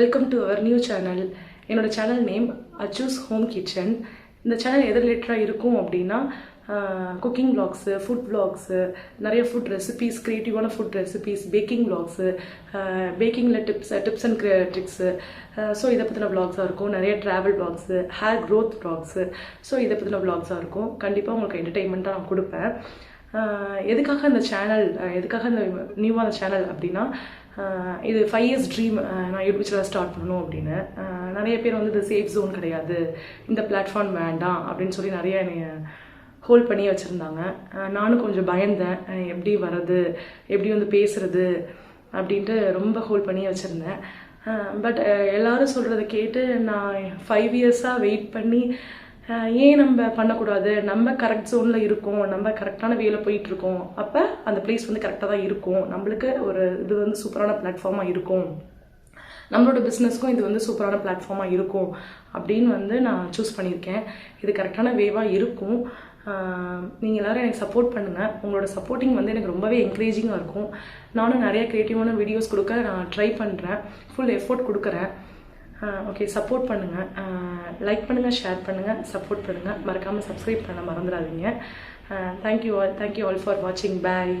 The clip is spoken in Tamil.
Welcome to our new channel. என்னோட சேனல் நேம் அச்சூஸ் ஹோம் கிச்சன். இந்த சேனல் எது ரிலேட்டடாக இருக்கும் அப்படின்னா குக்கிங் விளாக்ஸு, ஃபுட் விளாக்ஸு, நிறைய ஃபுட் ரெசிபீஸ், க்ரியேட்டிவான ஃபுட் ரெசிபீஸ், பேக்கிங் விளாக்ஸு, பேக்கிங்கில் டிப்ஸ் அண்ட் ட்ரிக்ஸு, ஸோ இதை பற்றின விளாக்ஸாக இருக்கும். நிறைய travel vlogs, hair growth vlogs, so இதை பற்றின விளாக்ஸாக இருக்கும். கண்டிப்பாக உங்களுக்கு என்டர்டெயின்மெண்ட்டாக நான் கொடுப்பேன். எதுக்காக இந்த சேனல், எதுக்காக இந்த நியூவான சேனல் அப்படின்னா, இது 5 years ட்ரீம். நான் யூடியூப் சேனல் ஸ்டார்ட் பண்ணணும் அப்படின்னு. நிறைய பேர் வந்து இது சேஃப் ஜோன் கிடையாது, இந்த பிளாட்ஃபார்ம் வேண்டாம் அப்படின்னு சொல்லி நிறைய என்னை ஹோல்ட் பண்ணி வச்சுருந்தாங்க. நானும் கொஞ்சம் பயந்தேன், எப்படி வர்றது, எப்படி வந்து பேசுறது அப்படின்ட்டு ரொம்ப ஹோல்ட் பண்ணி வச்சுருந்தேன். பட் எல்லாரும் சொல்கிறத கேட்டு நான் 5 yearsஸாக வெயிட் பண்ணி ஏன் நம்ம பண்ணக்கூடாது, நம்ம கரெக்ட் ஜோனில் இருக்கோம், நம்ம கரெக்டான வேல போயிட்டுருக்கோம், அப்போ அந்த பிளேஸ் வந்து கரெக்டாக தான் இருக்கும், நம்மளுக்கு ஒரு இது வந்து சூப்பரான பிளாட்ஃபார்மாக இருக்கும், நம்மளோட பிஸ்னஸ்க்கும் இது வந்து சூப்பரான பிளாட்ஃபார்மாக இருக்கும் அப்படின்னு வந்து நான் சூஸ் பண்ணியிருக்கேன். இது கரெக்டான வேவாக இருக்கும். நீங்கள் எல்லோரும் எனக்கு சப்போர்ட் பண்ணுங்கள். உங்களோட சப்போர்ட்டிங் வந்து எனக்கு ரொம்பவே என்கரேஜிங்காக இருக்கும். நானும் நிறைய க்ரியேட்டிவான வீடியோஸ் கொடுக்க நான் ட்ரை பண்ணுறேன், ஃபுல் எஃபோர்ட் கொடுக்குறேன். ஓகே, சப்போர்ட் பண்ணுங்கள், லைக் பண்ணுங்கள், ஷேர் பண்ணுங்கள், சப்போர்ட் பண்ணுங்கள். மறக்காமல் சப்ஸ்கிரைப் பண்ண மறந்துடாதீங்க. தேங்க்யூ ஆல் ஃபார் வாட்சிங். பாய்.